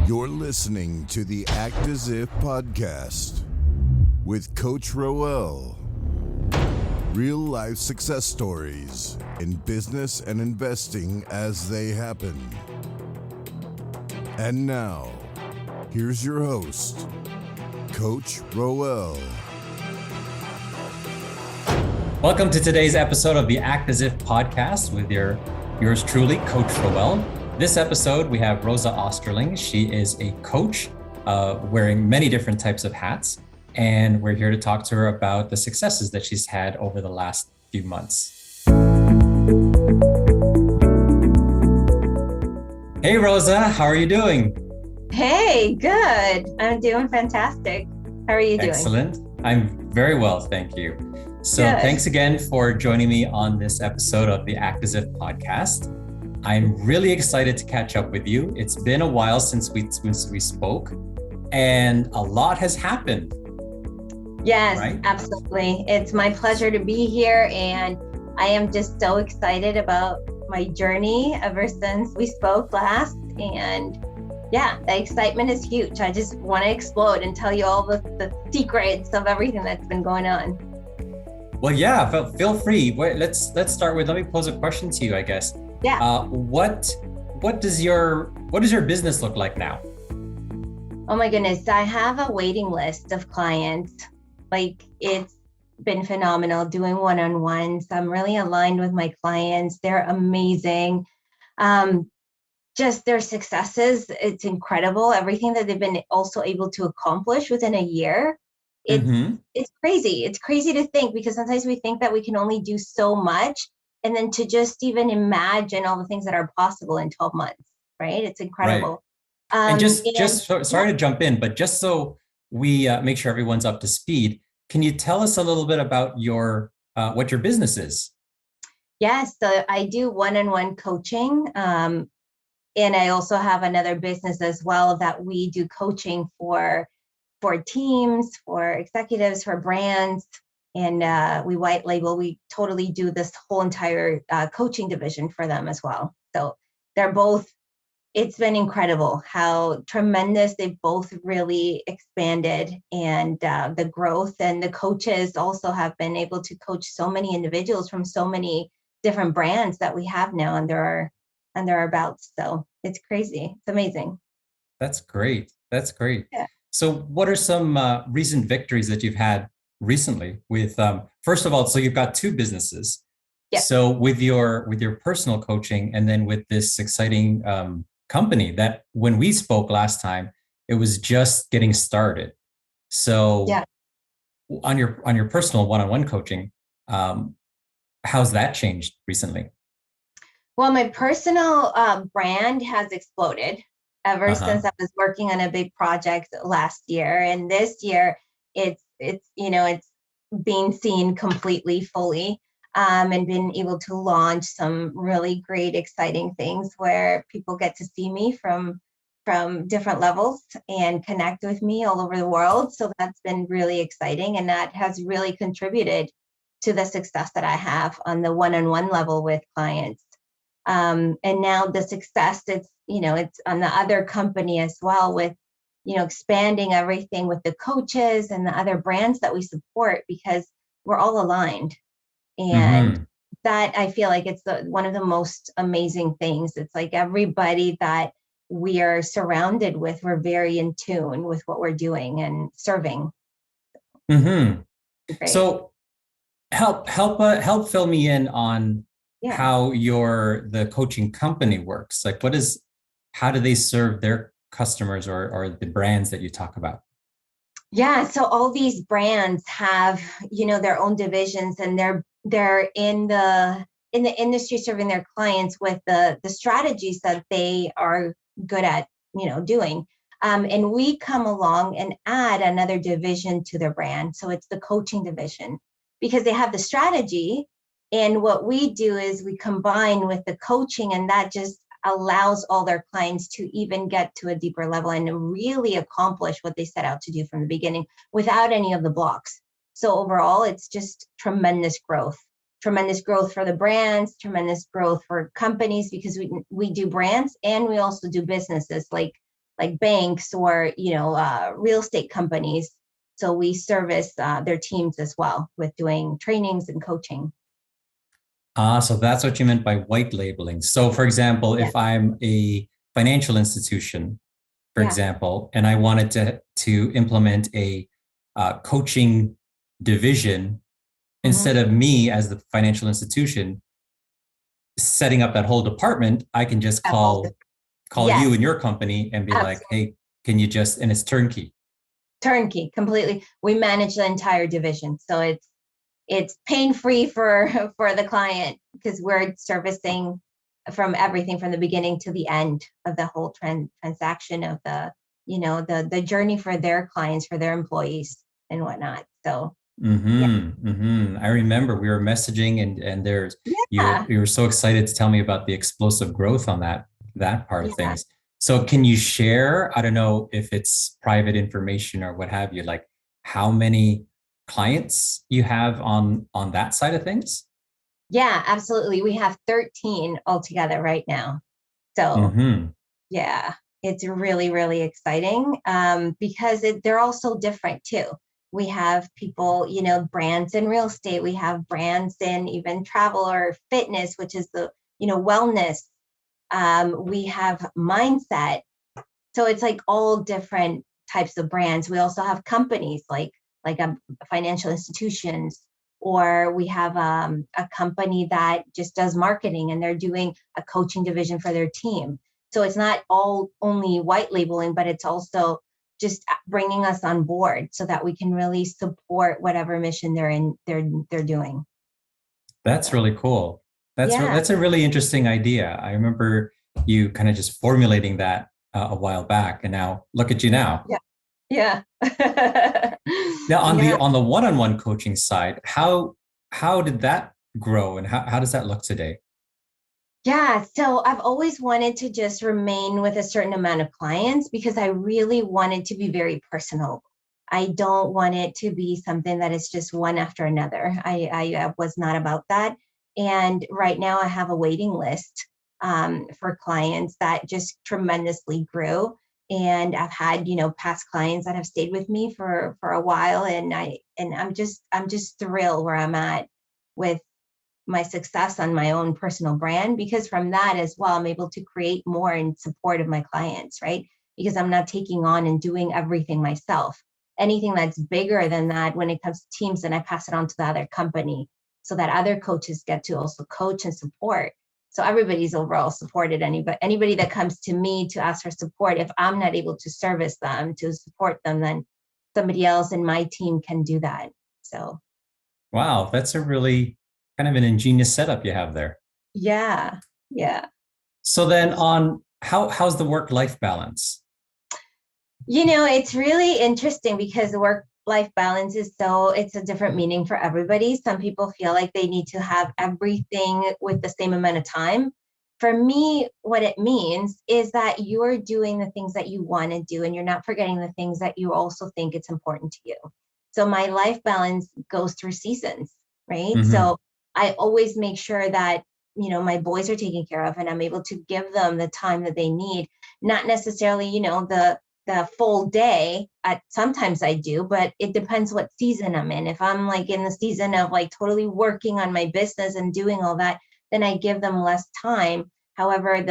You're listening to the Act As If podcast with Coach Roel. Real life success stories in business and investing as they happen. And now, here's your host, Coach Roel. Welcome to today's episode of the Act As If podcast with yours truly, Coach Roel. This episode, we have Rosa Osterling. She is a coach wearing many different types of hats. And we're here to talk to her about the successes that she's had over the last few months. Hey, Rosa, how are you doing? Hey, good. I'm doing fantastic. How are you doing? Excellent. I'm very well, thank you. So Thanks again for joining me on this episode of the Act As If podcast. I'm really excited to catch up with you. It's been a while since we spoke, and a lot has happened. Yes, right? Absolutely. It's my pleasure to be here, and I am just so excited about my journey ever since we spoke last. And yeah, the excitement is huge. I just want to explode and tell you all the secrets of everything that's been going on. Well, yeah, feel free. Let's start with, let me pose a question to you, I guess. Yeah. What does your business look like now? Oh my goodness, I have a waiting list of clients. Like, it's been phenomenal doing one-on-ones. I'm really aligned with my clients. They're amazing. Just their successes, it's incredible. Everything that they've been also able to accomplish within a year. It's crazy. It's crazy to think, because sometimes we think that we can only do so much. And then to just even imagine all the things that are possible in 12 months, right? It's incredible. Right. And sorry to jump in, but just so we make sure everyone's up to speed, can you tell us a little bit about what your business is? Yes, so I do one-on-one coaching. And I also have another business as well that we do coaching for teams, for executives, for brands. And we white label, we totally do this whole entire coaching division for them as well. So they're both, it's been incredible how tremendous they've both really expanded, and the growth, and the coaches also have been able to coach so many individuals from so many different brands that we have now under our belts. So it's crazy. It's amazing. That's great. Yeah. So what are some recent victories that you've had recently with, first of all, so you've got two businesses. Yeah. So with your personal coaching, and then with this exciting company that when we spoke last time, it was just getting started. So yeah. on your personal one-on-one coaching, how's that changed recently? Well, my personal brand has exploded ever since I was working on a big project last year. And this year it's being seen completely fully, and been able to launch some really great, exciting things where people get to see me from different levels and connect with me all over the world. So that's been really exciting. And that has really contributed to the success that I have on the one-on-one level with clients. And now the success, it's on the other company as well, with expanding everything with the coaches and the other brands that we support, because we're all aligned. And that, I feel like it's one of the most amazing things. It's like everybody that we are surrounded with, we're very in tune with what we're doing and serving. So help fill me in on how the coaching company works. Like, how do they serve their customers or the brands that you talk about? Yeah, so all these brands have, their own divisions, and they're in the industry serving their clients with the strategies that they are good at, doing. And we come along and add another division to their brand. So it's the coaching division, because they have the strategy. And what we do is we combine with the coaching, and that just allows all their clients to even get to a deeper level and really accomplish what they set out to do from the beginning without any of the blocks. So overall, it's just tremendous growth for the brands, tremendous growth for companies, because we do brands and we also do businesses like like banks or, real estate companies. So we service their teams as well with doing trainings and coaching. So that's what you meant by white labeling. So for example, Yeah. if I'm a financial institution, for Yeah. example, and I wanted to implement a coaching division, instead of me as the financial institution setting up that whole department, I can just call you Yes, and your company and be like, absolutely. hey, can you just, and it's turnkey. Turnkey, completely. We manage the entire division. So it's pain-free for the client because we're servicing from everything from the beginning to the end of the whole transaction of the journey for their clients, for their employees and whatnot. So yeah. I remember we were messaging and there's Yeah. you were so excited to tell me about the explosive growth on that part of Yeah. things. So can you share, I don't know if it's private information or what have you, like how many clients you have on that side of things? Yeah, absolutely. We have 13 altogether right now. So Mm-hmm. yeah, it's really, really exciting because they're all so different too. We have people, brands in real estate. We have brands in even travel or fitness, which is the, wellness. We have mindset. So it's like all different types of brands. We also have companies like financial institutions, or we have a company that just does marketing and they're doing a coaching division for their team. So it's not all only white labeling, but it's also just bringing us on board so that we can really support whatever mission they're doing. That's So really cool. yeah, That's a really interesting idea. I remember you kind of just formulating that a while back, and now look at you now. yeah, yeah. Now Yeah. on the one-on-one coaching side, how did that grow, and how does that look today? Yeah, so I've always wanted to just remain with a certain amount of clients because I really wanted to be very personal. I don't want it to be something that is just one after another. I was not about that. And right now I have a waiting list for clients that just tremendously grew. And I've had, past clients that have stayed with me for a while. And I'm just thrilled where I'm at with my success on my own personal brand, because from that as well I'm able to create more in support of my clients, right? Because I'm not taking on and doing everything myself. Anything that's bigger than that, when it comes to teams, then I pass it on to the other company so that other coaches get to also coach and support. So everybody's overall supported. Anybody that comes to me to ask for support, if I'm not able to service them, to support them, then somebody else in my team can do that. So Wow, that's a really kind of an ingenious setup you have there. yeah, yeah. So then on how's the work-life balance? It's really interesting because the work-life balance it's a different meaning for everybody. Some people feel like they need to have everything with the same amount of time. For me, what it means is that you're doing the things that you want to do and you're not forgetting the things that you also think it's important to you. So my life balance goes through seasons, right? Mm-hmm. So I always make sure that, my boys are taken care of and I'm able to give them the time that they need, not necessarily, the full day. Sometimes I do, but it depends what season I'm in. If I'm like in the season of like totally working on my business and doing all that, then I give them less time. However,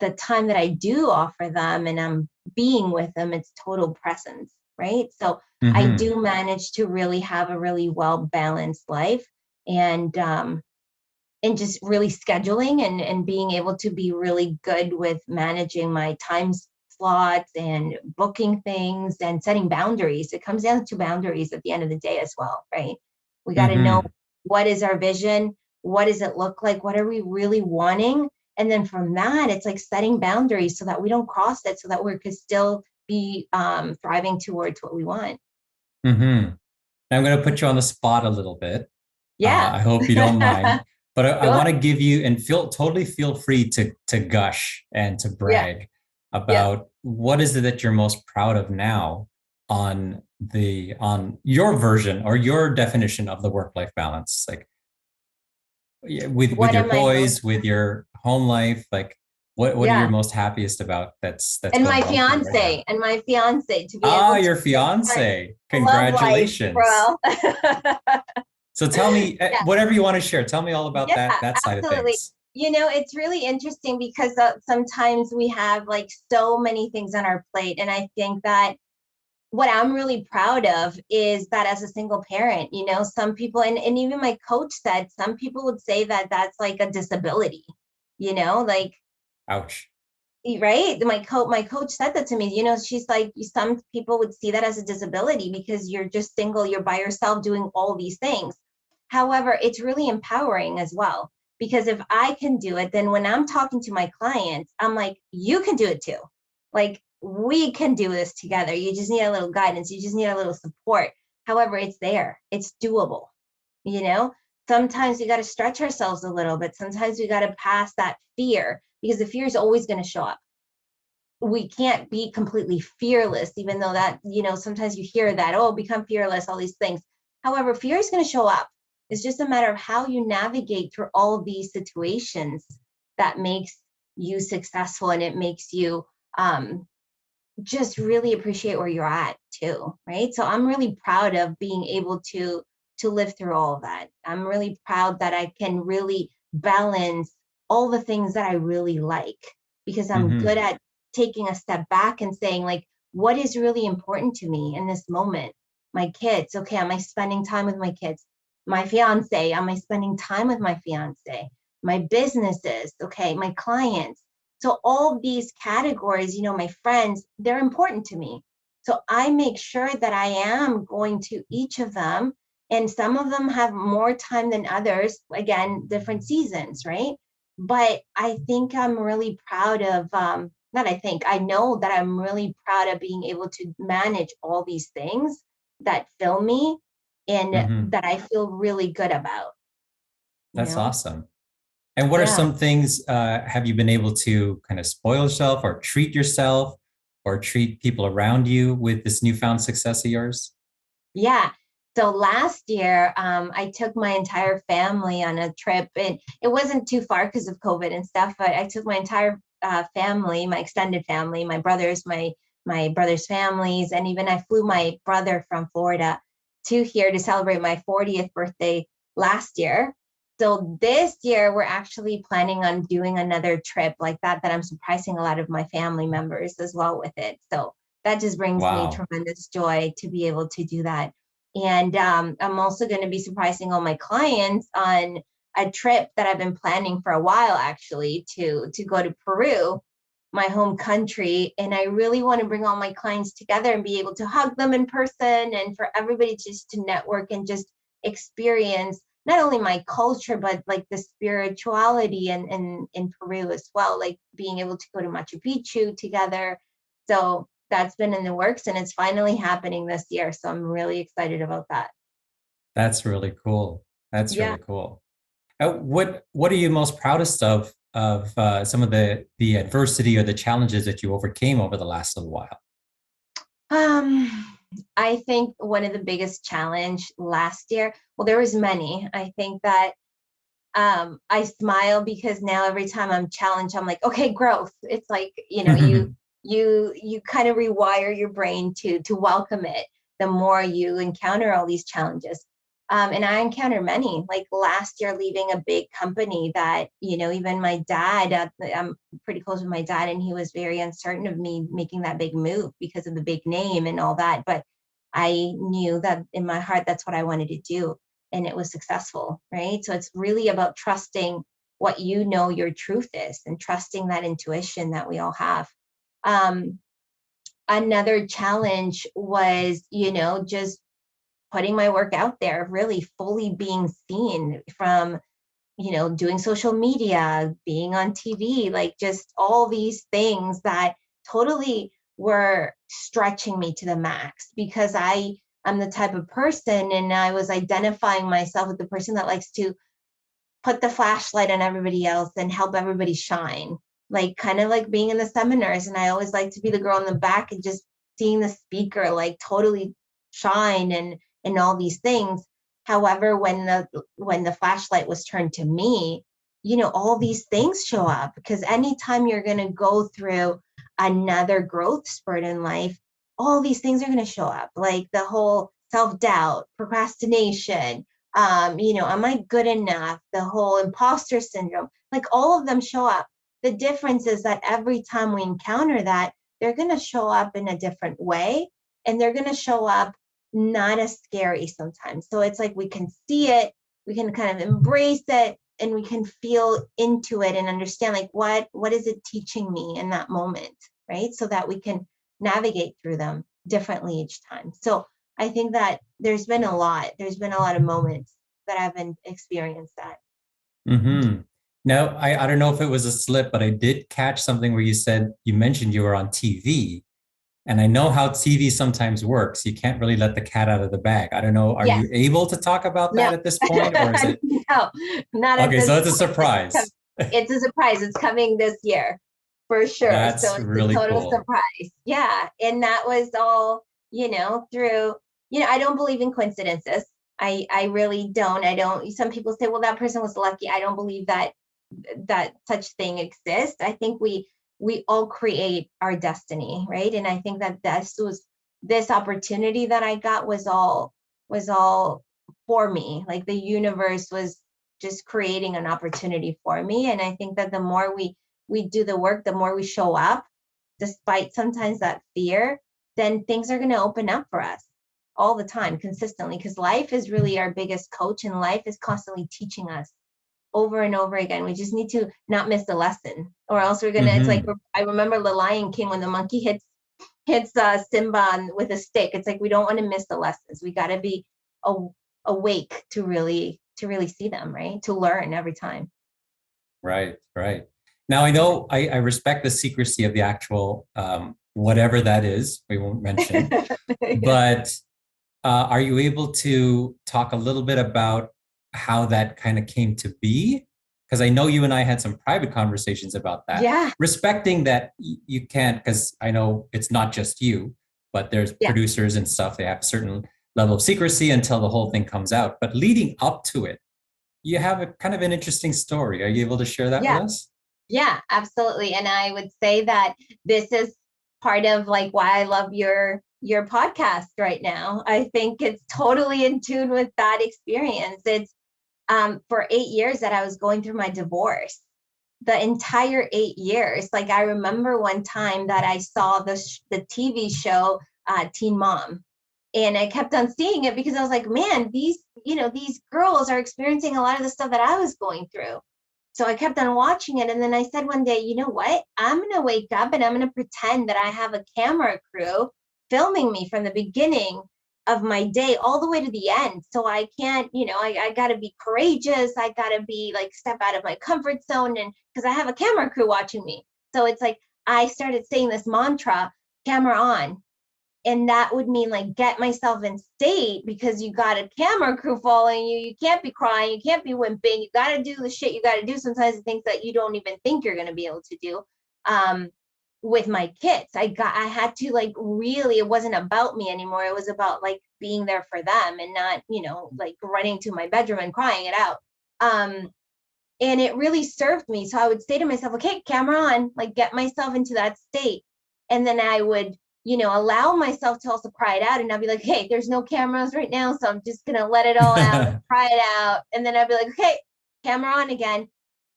the time that I do offer them and I'm being with them, it's total presence, right? So I Mm-hmm. do manage to really have a really well balanced life, and just really scheduling and being able to be really good with managing my time slots and booking things and setting boundaries. It comes down to boundaries at the end of the day as well, right? We got to know Mm-hmm. what is our vision, what does it look like, what are we really wanting, and then from that it's like setting boundaries so that we don't cross it, so that we could still be thriving towards what we want. Mm-hmm. I'm going to put you on the spot a little bit. Yeah. I hope you don't mind, but I Sure. want to give you and feel free to gush and to Yeah. brag Yeah. about what is it that you're most proud of now on your version or your definition of the work-life balance, like with What your am I most boys, with your home life, like What are you Yeah. most happiest about that's And my going well for you right now? fiance, to be Ah, able to your live my fiance. love life, Congratulations. bro. So tell me Yeah. whatever you want to share. Tell me all about Yeah, that side of absolutely. things. It's really interesting because sometimes we have like so many things on our plate. And I think that what I'm really proud of is that as a single parent, some people, and even my coach said, some people would say that that's like a disability, like, Ouch. right? My coach said that to me, she's like, some people would see that as a disability because you're just single, you're by yourself doing all these things. However, it's really empowering as well, because if I can do it, then when I'm talking to my clients, I'm like, you can do it too. Like, we can do this together. You just need a little guidance, you just need a little support. However, it's there, it's doable. you know Sometimes we got to stretch ourselves a little bit, sometimes we got to pass that fear, because the fear is always going to show up. We can't be completely fearless, even though that, sometimes you hear that, oh, become fearless, all these things. However, fear is going to show up. It's just a matter of how you navigate through all of these situations that makes you successful, and it makes you just really appreciate where you're at too, right? So I'm really proud of being able to live through all of that. I'm really proud that I can really balance all the things that I really like, because I'm good Hmm. at taking a step back and saying, like, what is really important to me in this moment? My kids, okay, am I spending time with my kids? My fiance, am I spending time with my fiance? My businesses, okay, my clients. So all these categories, my friends, they're important to me. So I make sure that I am going to each of them. And some of them have more time than others, again, different seasons, right? But I think I'm really proud of, not I think, I know that I'm really proud of being able to manage all these things that fill me and Hmm. that I feel really good about, you That's know? awesome. And what are Yeah. some things have you been able to kind of spoil yourself or treat yourself or treat people around you with this newfound success of yours? Yeah. So last year, I took my entire family on a trip, and it wasn't too far because of COVID and stuff. But I took my entire family, my extended family, my brothers, my brothers' families, and even I flew my brother from Florida to here to celebrate my 40th birthday last year. So this year, we're actually planning on doing another trip like that. That I'm surprising a lot of my family members as well with it. So that just brings me Wow. tremendous joy to be able to do that. And I'm also going to be surprising all my clients on a trip that I've been planning for a while, actually, to go to Peru, my home country. And I really want to bring all my clients together and be able to hug them in person, and for everybody just to network and just experience not only my culture, but like the spirituality in Peru as well, like being able to go to Machu Picchu together. So that's been in the works, and it's finally happening this year. So I'm really excited about that. That's really cool. That's Yeah. really cool. What are you most proudest of some of the adversity or the challenges that you overcame over the last little while? Um, I think one of the biggest challenge last year, well, there was many. I think that I smile because now every time I'm challenged, I'm like, okay, growth. It's like, you kind of rewire your brain to welcome it the more you encounter all these challenges. And I encountered many, like last year, leaving a big company that, even my dad, I'm pretty close with my dad, and he was very uncertain of me making that big move because of the big name and all that. But I knew that in my heart, that's what I wanted to do, and it was successful, right? So it's really about trusting what your truth is, and trusting that intuition that we all have. Um, Another challenge was, just putting my work out there, really fully being seen from, doing social media, being on TV, like just all these things that totally were stretching me to the max, because I'm the type of person, and I was identifying myself with the person that likes to put the flashlight on everybody else and help everybody shine. Like kind of like being in the seminars. And I always like to be the girl in the back and just seeing the speaker like totally shine and all these things. However, when the flashlight was turned to me, all these things show up, because anytime you're going to go through another growth spurt in life, all these things are going to show up, like the whole self-doubt, procrastination, am I good enough? The whole imposter syndrome, like all of them show up. The difference is that every time we encounter that, they're going to show up in a different way, and they're going to show up not as scary sometimes. So it's like we can see it, we can kind of embrace it, and we can feel into it and understand, like, what is it teaching me in that moment, right? So that we can navigate through them differently each time. So I think that there's been a lot of moments that I've been experienced that. Mm-hmm. Now, I don't know if it was a slip, but I did catch something where you mentioned you were on TV. And I know how TV sometimes works. You can't really let the cat out of the bag. I don't know. Are Yes. you able to talk about that at this point, or is it? No, not at Okay, this so it's a point. surprise. It's a surprise. It's coming this year for sure. So That's it's a really total cool. surprise. Yeah. And that was all, through, I don't believe in coincidences. I really don't. Some people say, well, that person was lucky. I don't believe that such thing exists. I think we all create our destiny, right? And I think that this opportunity that I got was all for me. Like the universe was just creating an opportunity for me. And I think that the more we do the work, the more we show up, despite sometimes that fear, then things are going to open up for us all the time, consistently, because life is really our biggest coach, and life is constantly teaching us over and over again. We just need to not miss the lesson, or else we're gonna. It's like, I remember the Lion King, when the monkey hits Simba with a stick. It's like, we don't want to miss the lessons. We got to be awake to really see them, right? To learn every time. Right. Now, I know I respect the secrecy of the actual whatever that is. We won't mention, but are you able to talk a little bit about how that kind of came to be? Because I know you and I had some private conversations about that. Yeah. Respecting that you can't, because I know it's not just you, but there's producers and stuff. They have a certain level of secrecy until the whole thing comes out. But leading up to it, you have a kind of an interesting story. Are you able to share that with us? Yeah, absolutely. And I would say that this is part of like why I love your podcast right now. I think it's totally in tune with that experience. It's for 8 years that I was going through my divorce. The entire 8 years. Like, I remember one time that I saw the TV show Teen Mom, and I kept on seeing it because I was like, man, these girls are experiencing a lot of the stuff that I was going through. So I kept on watching it. And then I said one day, you know what? I'm going to wake up and I'm going to pretend that I have a camera crew filming me from the beginning of my day all the way to the end. So I can't, I got to be courageous. I got to be like, step out of my comfort zone. And because I have a camera crew watching me. So it's like, I started saying this mantra, camera on. And that would mean like get myself in state, because you got a camera crew following you. You can't be crying. You can't be wimping. You got to do the shit you got to do. Sometimes the things that you don't even think you're going to be able to do. With my kids, I had to like, really, it wasn't about me anymore. It was about like being there for them and not, like running to my bedroom and crying it out. And it really served me. So I would say to myself, okay, camera on, like get myself into that state. And then I would, allow myself to also cry it out. And I'd be like, hey, there's no cameras right now, so I'm just going to let it all out, cry it out. And then I'd be like, okay, camera on again.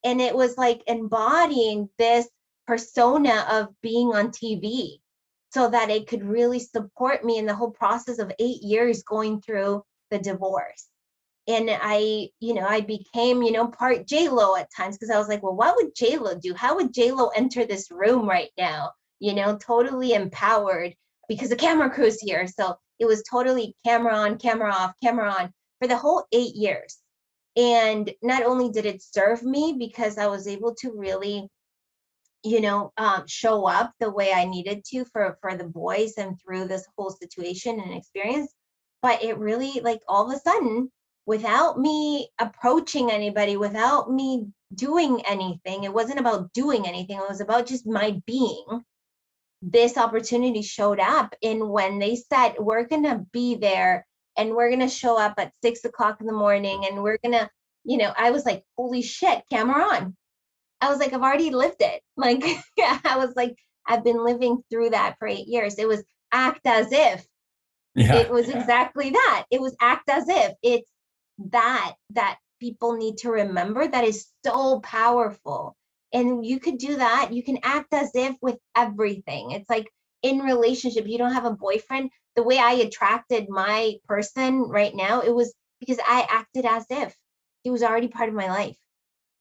And it was like embodying this persona of being on TV, so that it could really support me in the whole process of 8 years going through the divorce. And I became, part J-Lo at times, because I was like, well, what would J-Lo do? How would J-Lo enter this room right now? Totally empowered, because the camera crew's here. So it was totally camera on, camera off, camera on for the whole 8 years. And not only did it serve me because I was able to really, show up the way I needed to for the boys and through this whole situation and experience, but it really, like, all of a sudden, without me approaching anybody, without me doing anything, it wasn't about doing anything. It was about just my being. This opportunity showed up. And when they said, we're going to be there and we're going to show up at 6 o'clock in the morning, and we're going to, I was like, holy shit, camera on. I was like, I've already lived it. Like, yeah, I was like, I've been living through that for 8 years. It was act as if. Yeah. It was exactly that. It was act as if. It's that people need to remember that is so powerful. And you could do that. You can act as if with everything. It's like in relationship, you don't have a boyfriend. The way I attracted my person right now, it was because I acted as if he was already part of my life.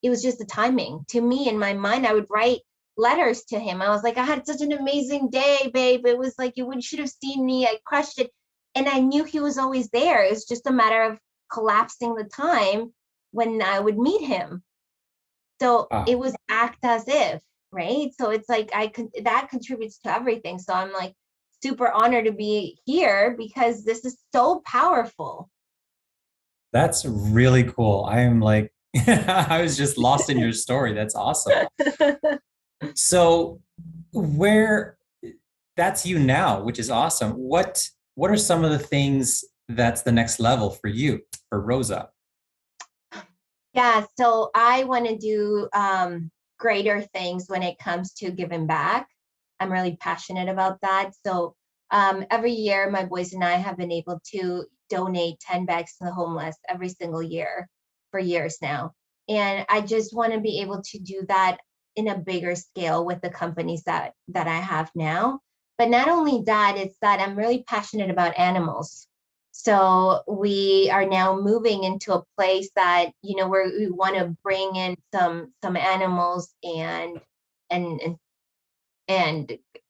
It was just the timing. To me, in my mind, I would write letters to him. I was like, I had such an amazing day, babe. It was like, you should have seen me. I crushed it. And I knew he was always there. It was just a matter of collapsing the time when I would meet him. So it was act as if, right? So it's like that contributes to everything. So I'm like super honored to be here because this is so powerful. That's really cool. I am like, I was just lost in your story. That's awesome. So that's you now, which is awesome. What are some of the things that's the next level for you, for Rosa? Yeah, so I want to do greater things when it comes to giving back. I'm really passionate about that. So every year, my boys and I have been able to donate 10 bags to the homeless every single year for years now. And I just want to be able to do that in a bigger scale with the companies that I have now. But not only that, it's that I'm really passionate about animals. So we are now moving into a place that, where we want to bring in some animals and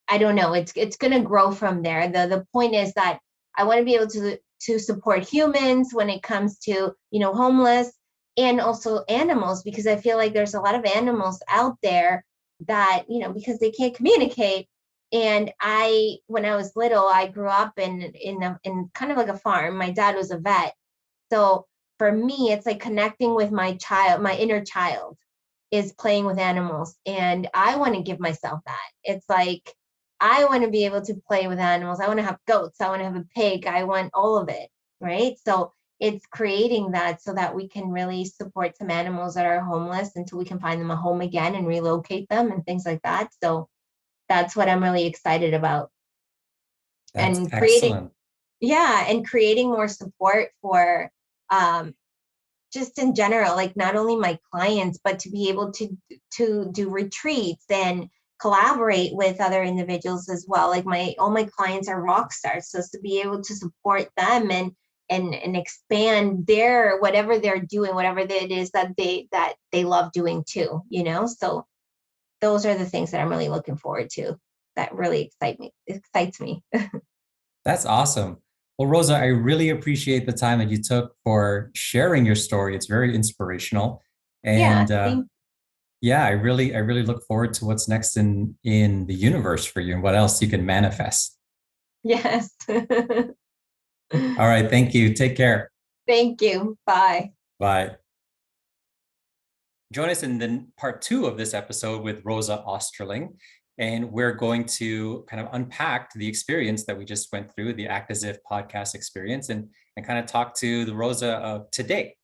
I don't know, it's going to grow from there. The point is that I want to be able to support humans when it comes to, homeless and also animals, because I feel like there's a lot of animals out there that, because they can't communicate. And when I was little, I grew up in kind of like a farm. My dad was a vet. So for me, it's like connecting with my inner child is playing with animals. And I want to give myself that. It's like, I want to be able to play with animals. I want to have goats. I want to have a pig. I want all of it. Right. So it's creating that so that we can really support some animals that are homeless until we can find them a home again and relocate them and things like that. So that's what I'm really excited about. That's and excellent. creating more support for just in general, like not only my clients, but to be able to do retreats and collaborate with other individuals as well. Like all my clients are rock stars, so to be able to support them and expand their whatever they're doing, whatever it is that they love doing too, So those are the things that I'm really looking forward to. That really excites me. That's awesome. Well, Rosa, I really appreciate the time that you took for sharing your story. It's very inspirational. And I really look forward to what's next in the universe for you and what else you can manifest. Yes. All right. Thank you. Take care. Thank you. Bye. Bye. Join us in the part 2 of this episode with Rosa Osterling. And we're going to kind of unpack the experience that we just went through, the Act As If podcast experience, and kind of talk to the Rosa of today.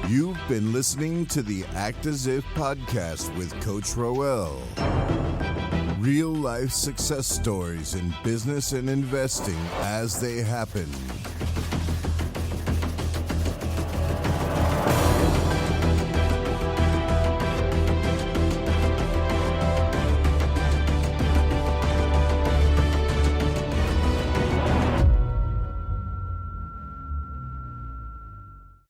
You've been listening to the Act As If podcast with Coach Roel. Real life success stories in business and investing as they happen.